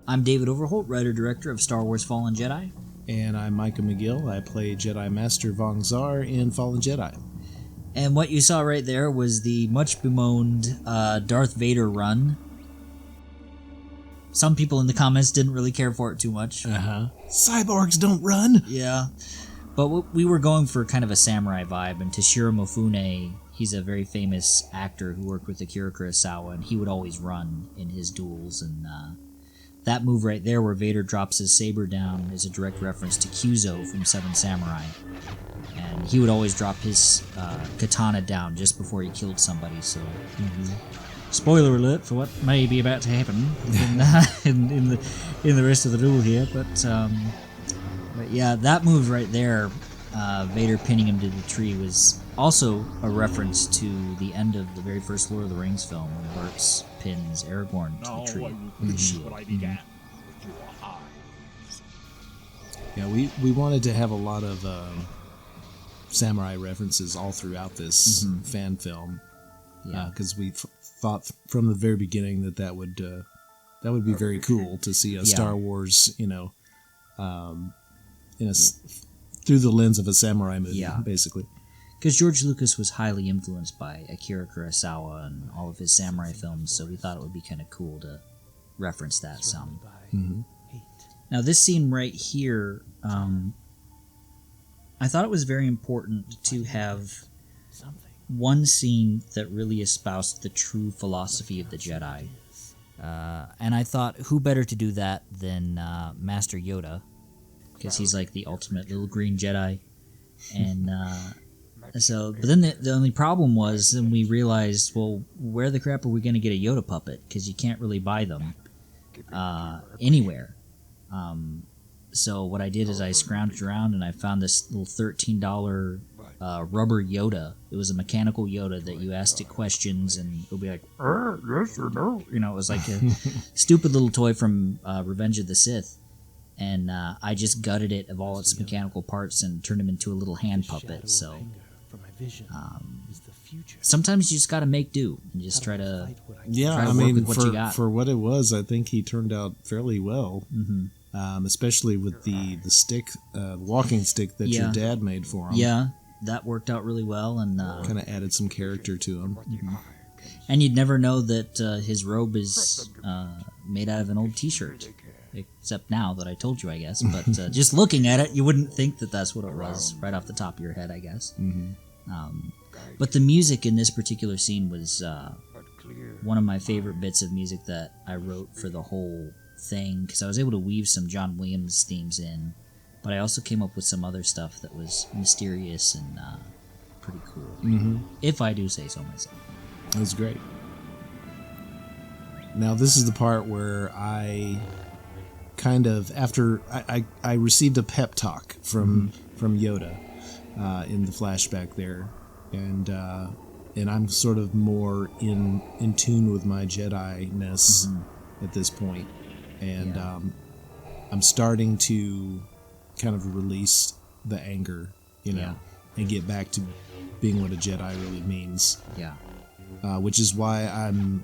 I'm David Overholt, writer-director of Star Wars Fallen Jedi. And I'm Micha Magill. I play Jedi Master Vong Zaar in Fallen Jedi. And what you saw right there was the much bemoaned Darth Vader run. Some people in the comments didn't really care for it too much. Cyborgs don't run! Yeah. But we were going for kind of a samurai vibe, and Toshiro Mifune, he's a very famous actor who worked with Akira Kurosawa, and he would always run in his duels, and that move right there where Vader drops his saber down is a direct reference to Kyuzo from Seven Samurai. And he would always drop his katana down just before he killed somebody, so... Spoiler alert for what may be about to happen in the rest of the duel here, but yeah, that move right there, Vader pinning him to the tree, was also a reference to the end of the very first Lord of the Rings film when Bert pins Aragorn to the tree with the shield. Yeah, we wanted to have a lot of samurai references all throughout this fan film, because we thought from the very beginning that would be very cool to see a Star Wars, through the lens of a samurai movie, basically. Because George Lucas was highly influenced by Akira Kurosawa and all of his samurai films, so we thought it would be kind of cool to reference that some. Now, this scene right here, I thought it was very important to have one scene that really espoused the true philosophy of the Jedi. And I thought, who better to do that than Master Yoda? Because he's like the ultimate little green Jedi. And but then the only problem was, then we realized, well, where the crap are we going to get a Yoda puppet? Because you can't really buy them anywhere. So what I did is I scrounged around and I found this little $13 rubber Yoda. It was a mechanical Yoda that you asked it questions and it would be like, yes or no. It was like a stupid little toy from Revenge of the Sith. And I just gutted it of all its mechanical parts and turned him into a little hand puppet. So sometimes you just got to make do and just try to work with what you got. For what it was, I think he turned out fairly well. Especially with the stick, walking stick that your dad made for him. Yeah, that worked out really well, and kind of added some character to him. And you'd never know that his robe is made out of an old T-shirt, except now that I told you, I guess. But just looking at it, you wouldn't think that that's what it was right off the top of your head, I guess. But the music in this particular scene was one of my favorite bits of music that I wrote for the whole thing, because I was able to weave some John Williams themes in, but I also came up with some other stuff that was mysterious and pretty cool, if I do say so myself. That was great. Now this is the part where I kind of, after I received a pep talk from Yoda in the flashback there, and I'm sort of more in tune with my Jedi-ness at this point. And I'm starting to kind of release the anger, and get back to being what a Jedi really means. Which is why I'm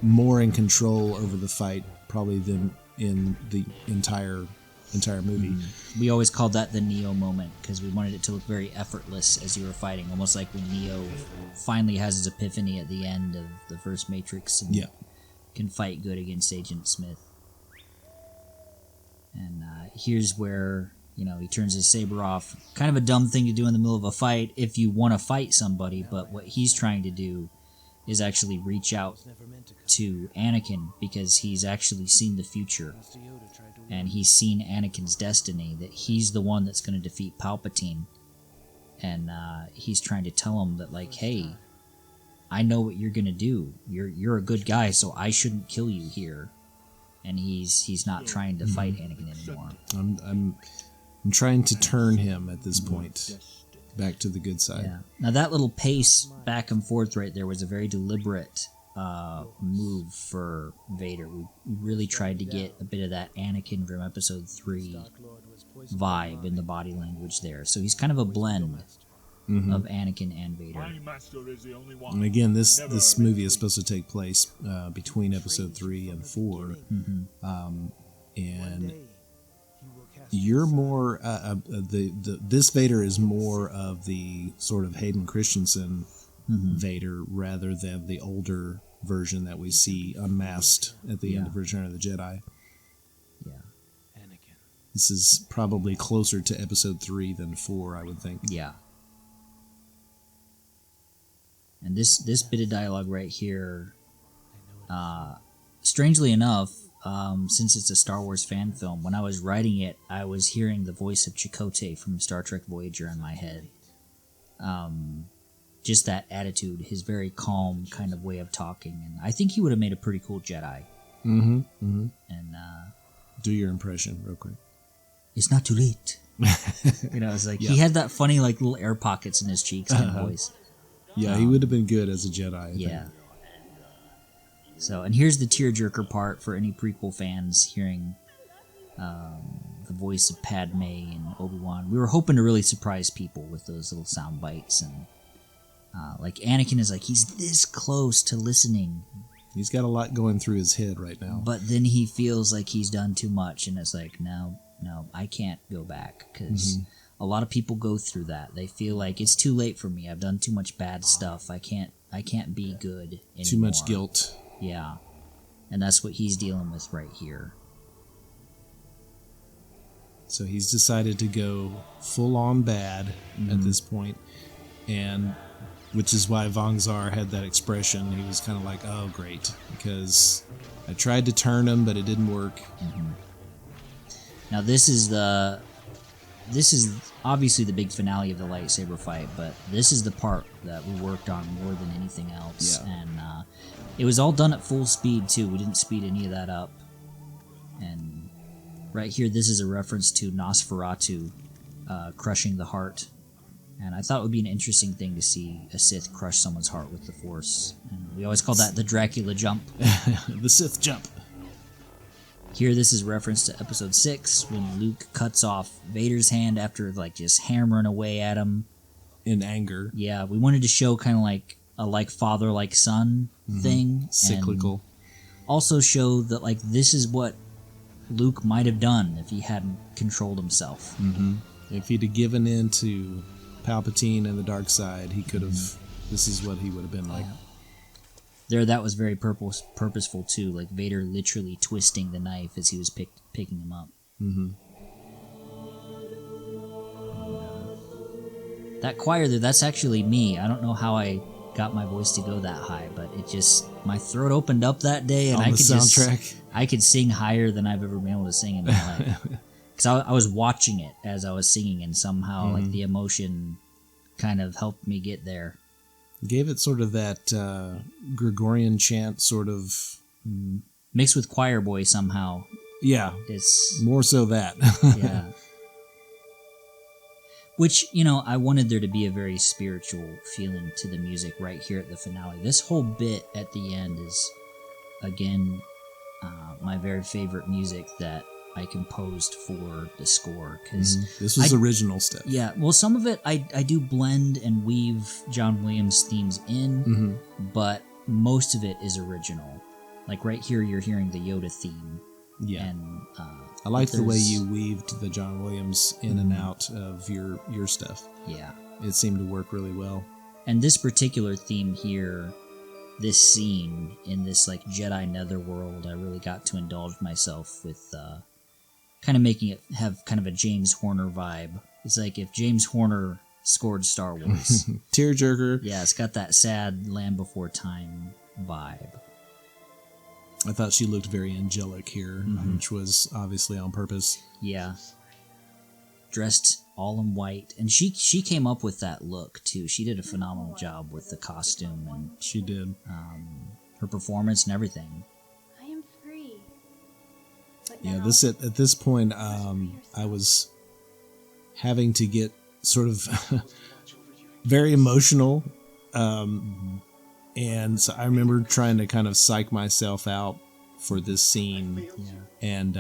more in control over the fight probably than in the entire movie. We always called that the Neo moment, because we wanted it to look very effortless as you were fighting, almost like when Neo finally has his epiphany at the end of the first Matrix and can fight good against Agent Smith. And here's where, he turns his saber off. Kind of a dumb thing to do in the middle of a fight if you want to fight somebody, but what he's trying to do is actually reach out to Anakin, because he's actually seen the future. And he's seen Anakin's destiny, that he's the one that's going to defeat Palpatine. And he's trying to tell him that, like, hey, I know what you're going to do. You're a good guy, so I shouldn't kill you here. And he's not trying to fight Anakin anymore. I'm trying to turn him at this point back to the good side. Yeah. Now that little pace back and forth right there was a very deliberate move for Vader. We really tried to get a bit of that Anakin from Episode 3 vibe in the body language there. So he's kind of a blend of Anakin and Vader. And again, this movie is supposed to take place between Episode 3 and 4. and you're more this Vader is more of the sort of Hayden Christensen Vader rather than the older version that we see unmasked at the end of Return of the Jedi. Yeah. This is probably closer to episode 3 than 4, I would think. Yeah. And this bit of dialogue right here, strangely enough, since it's a Star Wars fan film, when I was writing it, I was hearing the voice of Chakotay from Star Trek Voyager in my head. Just that attitude, his very calm kind of way of talking, and I think he would have made a pretty cool Jedi. Mm-hmm. Mm-hmm. And do your impression real quick. It's not too late. It's like he had that funny like little air pockets in his cheeks kind of voice. Yeah, he would have been good as a Jedi. I think. So, and here's the tearjerker part for any prequel fans hearing the voice of Padme and Obi-Wan. We were hoping to really surprise people with those little sound bites, and like Anakin is like he's this close to listening. He's got a lot going through his head right now. But then he feels like he's done too much, and it's like, no, I can't go back, because a lot of people go through that. They feel like it's too late for me. I've done too much bad stuff. I can't be good anymore. Too much guilt. Yeah. And that's what he's dealing with right here. So he's decided to go full on bad at this point, and which is why Vong Zaar had that expression. He was kind of like, oh, great, because I tried to turn him, but it didn't work. Now this is obviously the big finale of the lightsaber fight, but this is the part that we worked on more than anything else. Yeah. And it was all done at full speed too. We didn't speed any of that up. And right here, this is a reference to Nosferatu crushing the heart. And I thought it would be an interesting thing to see a Sith crush someone's heart with the Force. And we always call that the Dracula jump. The Sith jump. Here, this is reference to Episode 6, when Luke cuts off Vader's hand after like just hammering away at him in anger. Yeah, we wanted to show kind of like a like father like son thing, cyclical. And also show that like this is what Luke might have done if he hadn't controlled himself. If he'd have given in to Palpatine and the dark side, he could have. This is what he would have been like. There, that was very purposeful too. Like Vader literally twisting the knife as he was picking him up. That choir there, that's actually me. I don't know how I got my voice to go that high, but it just, my throat opened up that day, and I could sing higher than I've ever been able to sing in my life. Because I was watching it as I was singing, and somehow like the emotion kind of helped me get there. Gave it sort of that Gregorian chant sort of... Mixed with choir boy somehow. Yeah, it's more so that. Yeah. Which, you know, I wanted there to be a very spiritual feeling to the music right here at the finale. This whole bit at the end is, again, my very favorite music that I composed for the score. Cause this was original stuff. Yeah, well, some of it I do blend and weave John Williams themes in, but most of it is original. Like right here, you're hearing the Yoda theme. Yeah. And I like the way you weaved the John Williams in and out of your stuff. Yeah. It seemed to work really well. And this particular theme here, this scene in this like Jedi netherworld, I really got to indulge myself with kind of making it have kind of a James Horner vibe. It's like if James Horner scored Star Wars. Tearjerker. Yeah, it's got that sad Land Before Time vibe. I thought she looked very angelic here, which was obviously on purpose. Yeah. Dressed all in white. And she came up with that look, too. She did a phenomenal job with the costume. And she did. Her performance and everything. I am free. But yeah, now, at this point, I was having to get sort of very emotional. And so I remember trying to kind of psych myself out for this scene, and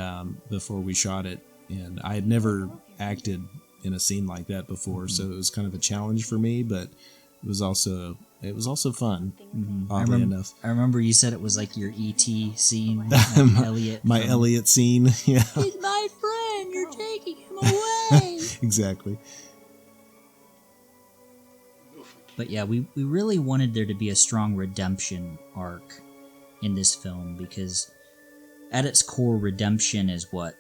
before we shot it, and I had never acted in a scene like that before, so it was kind of a challenge for me, but it was also it was also fun. I Oddly enough, remember you said it was like your E.T. scene, like Elliot. my Elliot scene. Yeah, He's my friend. You're taking him away. exactly. But yeah, we really wanted there to be a strong redemption arc in this film because at its core, redemption is what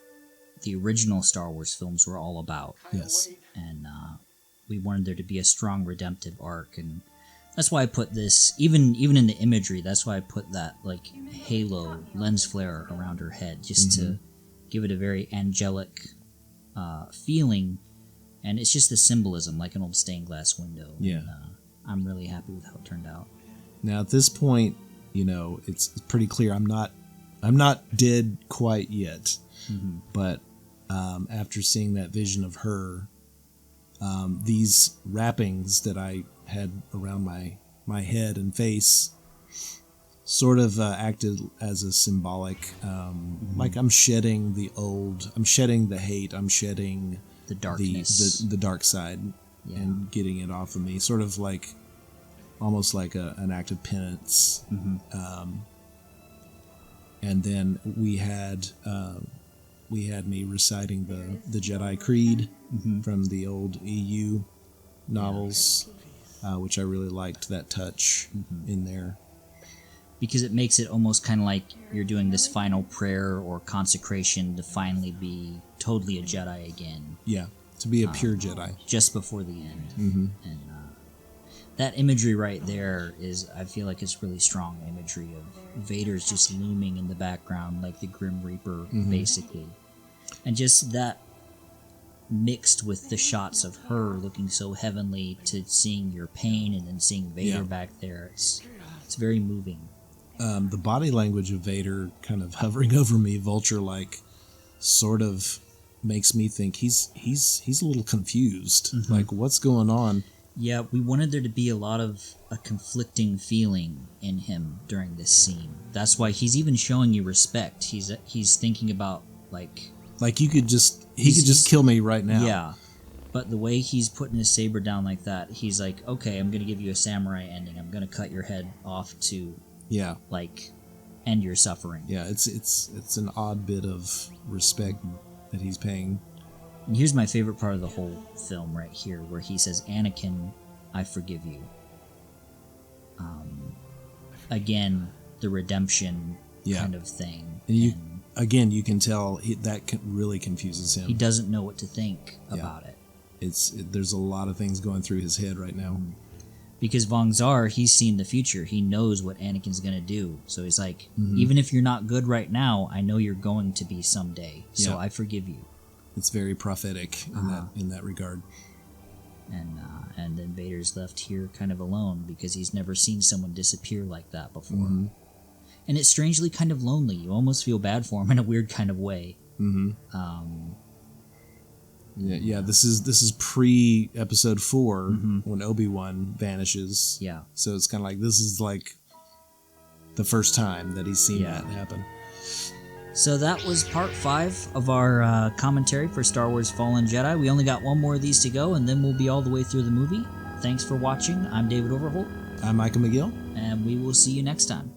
the original Star Wars films were all about. Yes. And we wanted there to be a strong redemptive arc, and that's why I put this, even in the imagery, that's why I put that like halo lens flare around her head, just to give it a very angelic feeling, and it's just the symbolism, like an old stained glass window. Yeah. And, I'm really happy with how it turned out. Now at this point, it's pretty clear I'm not dead quite yet, but after seeing that vision of her, these wrappings that I had around my head and face sort of acted as a symbolic, like I'm shedding the hate, I'm shedding The darkness. the dark side, and getting it off of me, sort of like almost like an act of penance. And then we had me reciting the Jedi Creed from the old EU novels, which I really liked that touch in there. Because it makes it almost kind of like you're doing this final prayer or consecration to finally be totally a Jedi again. Yeah, to be a pure Jedi. Just before the end. And that imagery right there is, I feel like it's really strong imagery of Vader's just looming in the background like the Grim Reaper, basically. And just that mixed with the shots of her looking so heavenly to seeing your pain and then seeing Vader back there, it's very moving. The body language of Vader kind of hovering over me, vulture-like, sort of makes me think he's a little confused. Like, what's going on? Yeah, we wanted there to be a lot of a conflicting feeling in him during this scene. That's why he's even showing you respect. He's thinking about like he could just kill me right now. Yeah. But the way he's putting his saber down like that, he's like, okay, I'm going to give you a samurai ending. I'm going to cut your head off to like end your suffering. Yeah, it's an odd bit of respect that he's paying. And here's my favorite part of the whole film right here, where he says, Anakin, I forgive you. Again, the redemption kind of thing. And you can tell that really confuses him. He doesn't know what to think about it. There's a lot of things going through his head right now. Because Vong Zaar, he's seen the future. He knows what Anakin's going to do. So he's like, even if you're not good right now, I know you're going to be someday. So I forgive you. It's very prophetic in that regard. And then Vader's left here kind of alone because he's never seen someone disappear like that before. And it's strangely kind of lonely. You almost feel bad for him in a weird kind of way. This is pre episode 4 when Obi-Wan vanishes. Yeah. So it's kind of like this is like the first time that he's seen that happen. So that was part 5 of our commentary for Star Wars Fallen Jedi. We only got one more of these to go, and then we'll be all the way through the movie. Thanks for watching. I'm David Overholt. I'm Micha Magill. And we will see you next time.